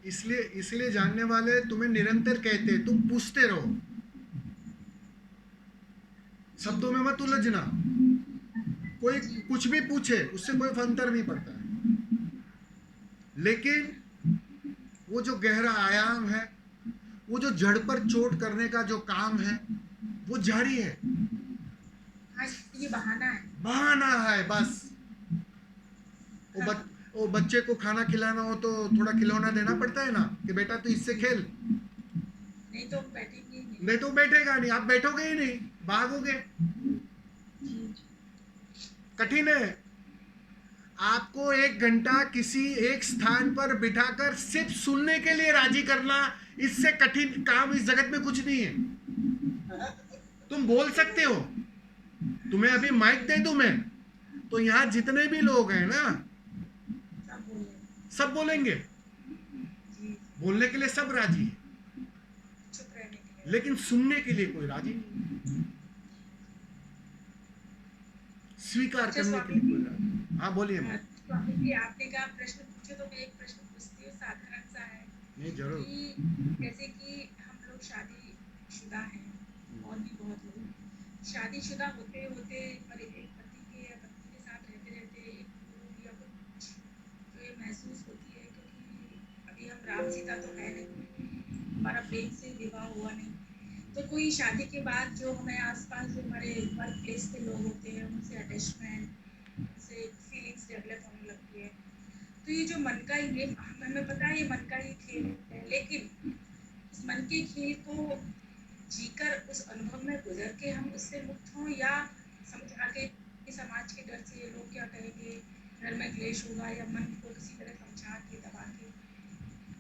इसलिए इसलिए जानने वाले तुम्हें निरंतर कहते हैं तुम पूछते रहो, शब्दों में मत उलझना। कोई कुछ भी पूछे उससे कोई फंतर नहीं पड़ता है, लेकिन वो जो गहरा आयाम है, वो जो जड़ पर चोट करने का जो काम है, वो जारी है। हाँ, ये बहाना है, बहाना है बस। वो बच्चे को खाना खिलाना हो तो थोड़ा खिलौना देना पड़ता है ना, कि बेटा तू इससे खेल, नहीं तो बैठेंगे ही नहीं। नहीं तो बैठेगा नहीं, आप बैठोगे ही नहीं, भागोगे। कठिन है। आपको 1 घंटा किसी एक स्थान पर बिठाकर सिर्फ सुनने के लिए राजी करना, इससे कठिन काम इस जगत में कुछ नहीं है। तुम बोल सकते हो, तुम्हें अभी माइक दे दूं मैं, तो यहां जितने भी लोग हैं ना, सब बोलेंगे, बोलने के लिए सब राजी है, चुप रहने के लिए, लेकिन सुनने के लिए कोई राजी नहीं, स्वीकार करने के लिए कोई राजी। हाँ बोलिए। स्वामी जी, आपने कहा प्रश्न पूछे तो मैं एक प्रश्न पूछती हूँ, साधारण सा है। नहीं जरूर। कि जैसे कि हम लोग शादीशुदा हैं, और भी बहुत लोग शादीशुदा होते होते पर एक पति के या पत्नी के साथ रहते रहते एक गुरु या कुछ जो ये महसूस होती है, क्योंकि अभी हम राम सीता तो है नहीं, हमारा प्रेम से विवाह हुआ नहीं, तो कोई शादी के बाद जो हमें आसपास जो हमारे वर्क प्लेस के लोग होते हैं उनसे अटैचमेंट, उनसे फीलिंग्स डेवलप होने लगती है। तो ये जो मन का ये हमें पता है ये मन का ही खेल है, लेकिन इस मन के खेल को जीकर उस अनुभव में गुजर के हम उससे मुक्त हों, या समझा के समाज के डर से ये लोग क्या कहेंगे, घर में क्लेश होगा, या मन को किसी तरह समझा के दबा के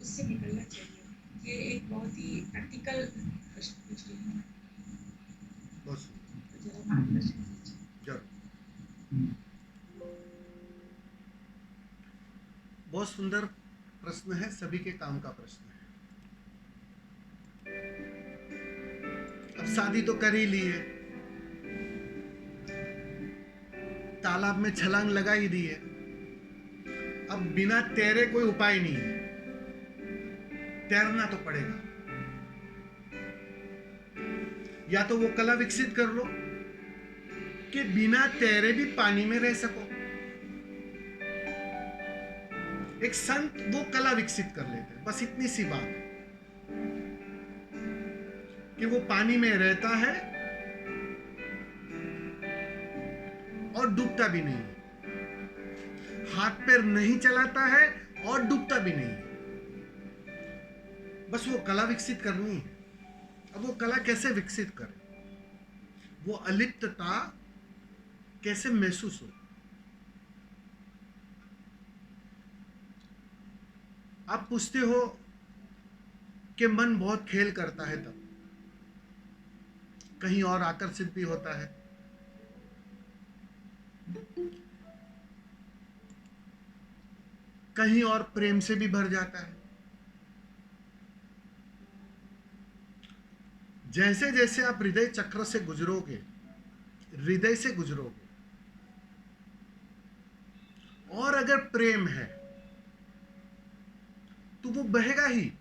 उससे निकलना चाहिए। ये एक बहुत ही प्रैक्टिकल प्रश्न पूछ रही हूँ, तो जरा मार्गदर्शन कीजिए। बहुत सुंदर प्रश्न है, सभी के काम का प्रश्न है। अब शादी तो कर ही ली है, तालाब में छलांग लगा ही दी है, अब बिना तैरे कोई उपाय नहीं है, तैरना तो पड़ेगा। या तो वो कला विकसित कर लो कि बिना तैरे भी पानी में रह सको। एक संत वो कला विकसित कर लेते हैं, बस इतनी सी बात है कि वो पानी में रहता है और डूबता भी नहीं, हाथ पैर नहीं चलाता है और डूबता भी नहीं, बस वो कला विकसित करनी है। अब वो कला कैसे विकसित करे, वो अलिप्तता कैसे महसूस हो। आप पूछते हो कि मन बहुत खेल करता है, तब कहीं और आकर्षित भी होता है, कहीं और प्रेम से भी भर जाता है। जैसे जैसे आप हृदय चक्र से गुजरोगे, हृदय से गुजरोगे, और अगर प्रेम है तो वो बहेगा ही।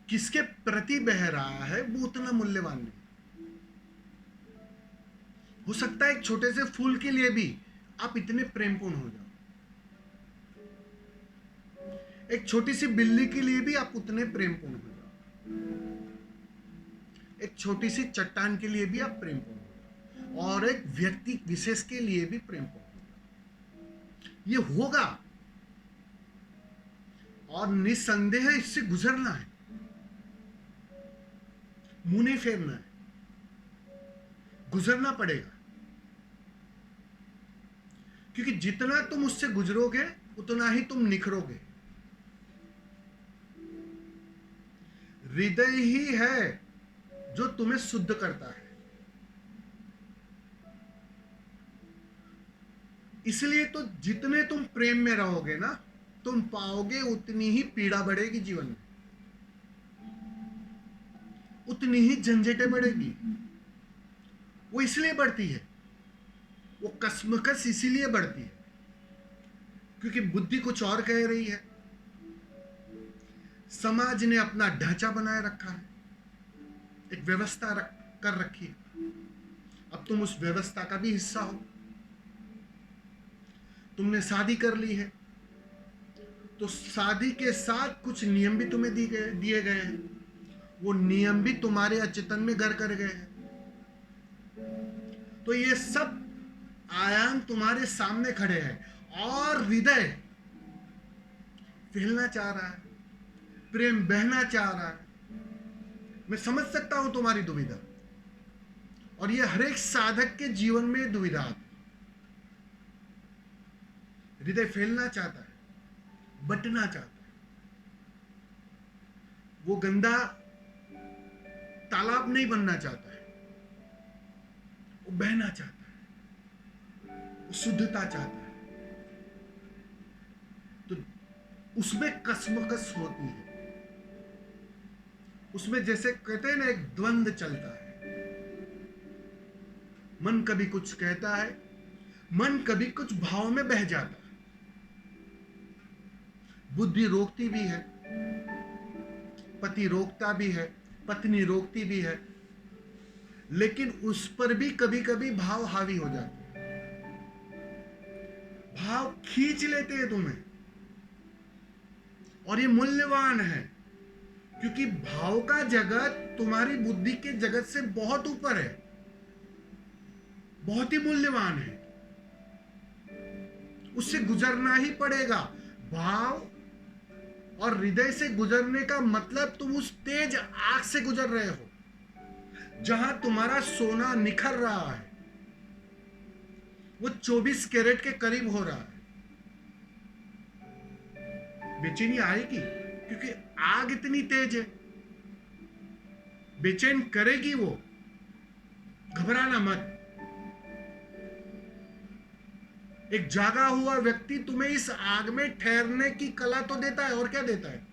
किसके प्रति बह रहा है वो उतना मूल्यवान नहीं। हो सकता है एक छोटे से फूल के लिए भी आप इतने प्रेमपूर्ण हो जाओ, एक छोटी सी बिल्ली के लिए भी आप उतने प्रेमपूर्ण हो जाओ, एक छोटी सी चट्टान के लिए भी आप प्रेमपूर्ण हो जाओ, और एक व्यक्ति विशेष के लिए भी प्रेमपूर्ण हो जाओ। ये होगा, और निसंदेह इससे गुजरना है, मुंह नहीं फेरना है, गुजरना पड़ेगा। क्योंकि जितना तुम उससे गुजरोगे उतना ही तुम निखरोगे। हृदय ही है जो तुम्हें शुद्ध करता है। इसलिए तो जितने तुम प्रेम में रहोगे ना, तुम पाओगे उतनी ही पीड़ा बढ़ेगी जीवन में, उतनी ही झंझटें बढ़ेगी। वो इसलिए बढ़ती है, वो कसमकस इसीलिए बढ़ती है क्योंकि बुद्धि कुछ और कह रही है। समाज ने अपना ढांचा बनाए रखा है, एक व्यवस्था कर रखी है। अब तुम उस व्यवस्था का भी हिस्सा हो। तुमने शादी कर ली है, तो शादी के साथ कुछ नियम भी तुम्हें दिए गए हैं। वो नियम भी तुम्हारे अचेतन में घर कर गए हैं। तो ये सब आयाम तुम्हारे सामने खड़े हैं और हृदय फैलना चाह रहा है, प्रेम बहना चाह रहा है। मैं समझ सकता हूं तुम्हारी दुविधा, और ये हर एक साधक के जीवन में दुविधा आती है। हृदय फैलना चाहता है, बटना चाहता है, वो गंदा तालाब नहीं बनना चाहता है, वो बहना चाहता है, वो शुद्धता चाहता है। तो उसमें कसमकस होती है, उसमें जैसे कहते हैं ना, एक द्वंद चलता है। मन कभी कुछ कहता है, मन कभी कुछ भाव में बह जाता है। बुद्धि रोकती भी है, पति रोकता भी है, पत्नी रोकती भी है, लेकिन उस पर भी कभी कभी भाव हावी हो जाते हैं। भाव खींच लेते हैं तुम्हें, और ये मूल्यवान है, क्योंकि भाव का जगत तुम्हारी बुद्धि के जगत से बहुत ऊपर है, बहुत ही मूल्यवान है। उससे गुजरना ही पड़ेगा। भाव और हृदय से गुजरने का मतलब तुम उस तेज आग से गुजर रहे हो, जहां तुम्हारा सोना निखर रहा है, वो 24 कैरेट के करीब हो रहा है। बेचैनी आएगी, क्योंकि आग इतनी तेज है, बेचैन करेगी वो। घबराना मत। एक जागा हुआ व्यक्ति तुम्हें इस आग में ठहरने की कला तो देता है, और क्या देता है?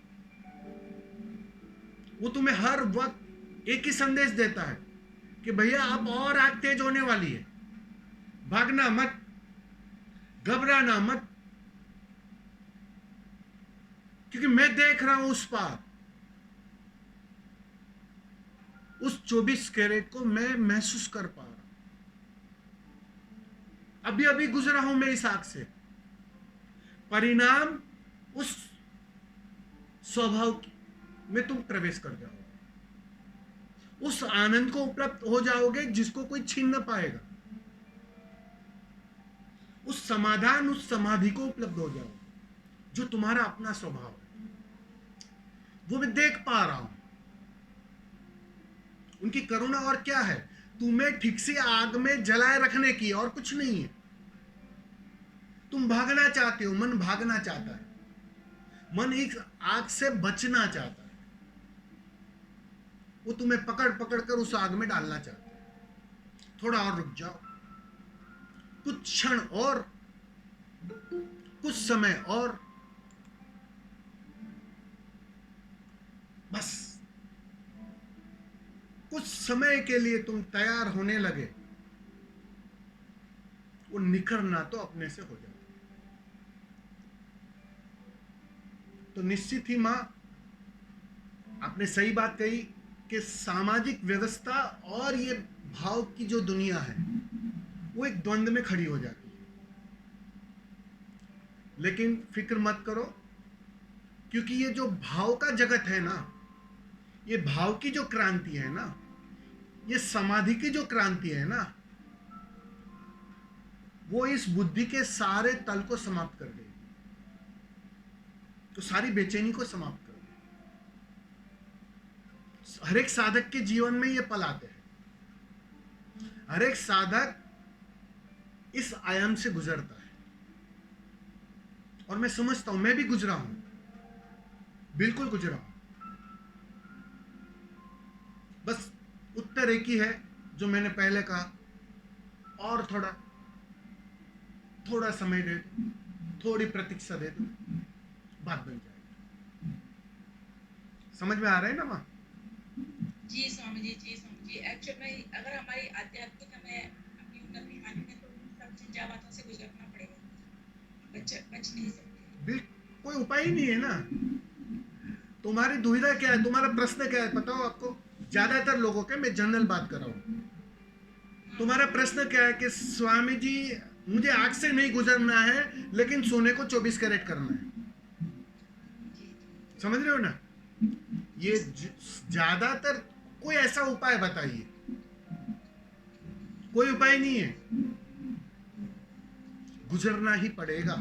वो तुम्हें हर वक्त एक ही संदेश देता है कि भैया अब और आग तेज होने वाली है, भागना मत, घबराना मत, क्योंकि मैं देख रहा हूं उस पार। उस 24 कैरेट को मैं महसूस कर पा रहा हूं। अभी अभी गुजरा हूं मैं इस आग से। परिणाम उस स्वभाव में तुम प्रवेश कर जाओगे, उस आनंद को उपलब्ध हो जाओगे जिसको कोई छीन न पाएगा, उस समाधान, उस समाधि को उपलब्ध हो जाओगे जो तुम्हारा अपना स्वभाव है। वो मैं देख पा रहा हूं। उनकी करुणा और क्या है? तुम्हें ठीक से आग में जलाए रखने की, और कुछ नहीं है। तुम भागना चाहते हो, मन भागना चाहता है, मन एक आग से बचना चाहता है। वो तुम्हें पकड़ पकड़ कर उस आग में डालना चाहता है। थोड़ा और रुक जाओ, कुछ क्षण और, कुछ समय और, बस कुछ समय के लिए तुम तैयार होने लगे, वो निखरना तो अपने से हो जाता। तो निश्चित ही मां, आपने सही बात कही कि सामाजिक व्यवस्था और ये भाव की जो दुनिया है, वो एक द्वंद में खड़ी हो जाती है। लेकिन फिक्र मत करो, क्योंकि ये जो भाव का जगत है ना, ये भाव की जो क्रांति है ना, ये समाधि की जो क्रांति है ना, वो इस बुद्धि के सारे तल को समाप्त कर देगी। तो सारी बेचैनी को समाप्त कर देगी। हर एक साधक के जीवन में ये पल आते हैं। हर एक साधक इस आयाम से गुजरता है, और मैं समझता हूं, मैं भी गुजरा हूं, बिल्कुल गुजरा हूं। बस उत्तर एक ही है जो मैंने पहले कहा, और थोड़ा समय दे दो, थोड़ी प्रतीक्षा दे दो, बात बन जाएगी। समझ में आ रहा है ना मां? जी स्वामी जी, जी स्वामी जी। एक्चुअल में अगर हमारी आध्यात्मिक हमें अपनी उन्नति दिखानी है तो सब झंझावातों से गुजरना पड़ेगा। बच नहीं सकते। कोई उपाय ही नहीं है ना। तुम्हारी दुविधा क्या है, तुम्हारा प्रश्न क्या है, बताओ आपको। ज्यादातर लोगों के, मैं जनरल बात कर रहा हूँ, तुम्हारा प्रश्न क्या है कि स्वामी जी मुझे आग से नहीं गुजरना है, लेकिन सोने को 24 कैरेट करना है। जी समझ रहे हो ना? जी ये सर। ज्यादातर, कोई ऐसा उपाय बताइए। कोई उपाय नहीं है। गुजरना ही पड़ेगा,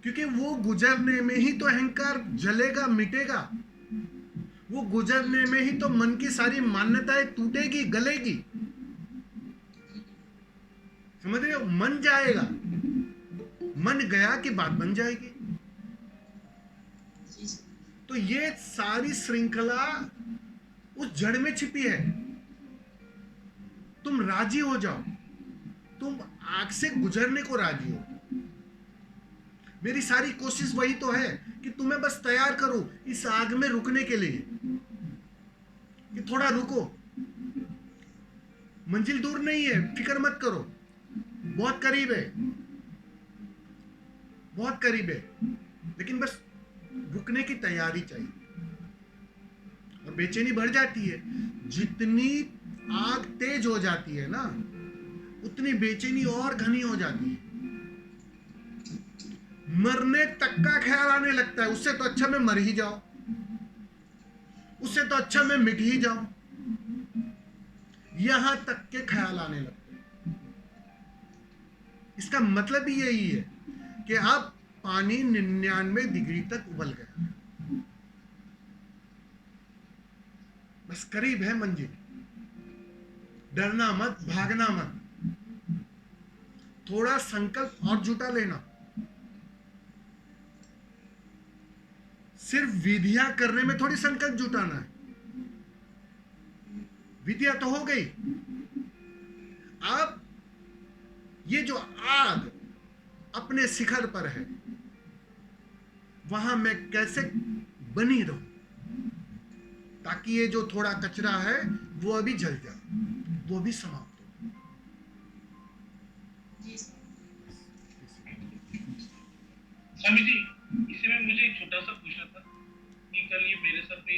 क्योंकि वो गुजरने में ही तो अहंकार जलेगा, मिटेगा। वो जी गुजरने में ही तो मन की सारी मान्यताएं टूटेगी, गलेगी। जी समझ रहे हो? मन जाएगा, मन गया कि बात बन जाएगी। जी सर। तो ये सारी श्रृंखला उस जड़ में छिपी है। तुम राजी हो जाओ, तुम आग से गुजरने को राजी हो। मेरी सारी कोशिश वही तो है कि तुम्हें बस तैयार करो इस आग में रुकने के लिए, कि थोड़ा रुको। मंजिल दूर नहीं है, फिक्र मत करो, बहुत करीब है, बहुत करीब है। लेकिन बस रुकने की तैयारी चाहिए। और बेचैनी बढ़ जाती है। जितनी आग तेज हो जाती है ना, उतनी बेचैनी और घनी हो जाती है। मरने तक का ख्याल आने लगता है, उससे तो अच्छा मैं मर ही जाऊं, उससे तो अच्छा मैं मिट ही जाऊं, यहां तक के ख्याल आने लगते हैं। इसका मतलब ही यही है कि अब पानी 99 डिग्री तक उबल गया, बस करीब है मंजिल। डरना मत, भागना मत, थोड़ा संकल्प और जुटा लेना। सिर्फ विधियां करने में थोड़ी संकल्प जुटाना है। विधियां तो हो गई, अब ये जो आग अपने शिखर पर है, वहां मैं कैसे बनी रहूं, ताकि ये जो थोड़ा कचरा है वो अभी जल जाए, वो भी समाप्त हो। जी sir. Thank you. Swami ji, इसी में मुझे एक छोटा सा पूछना था कि कल ये मेरे साथ भी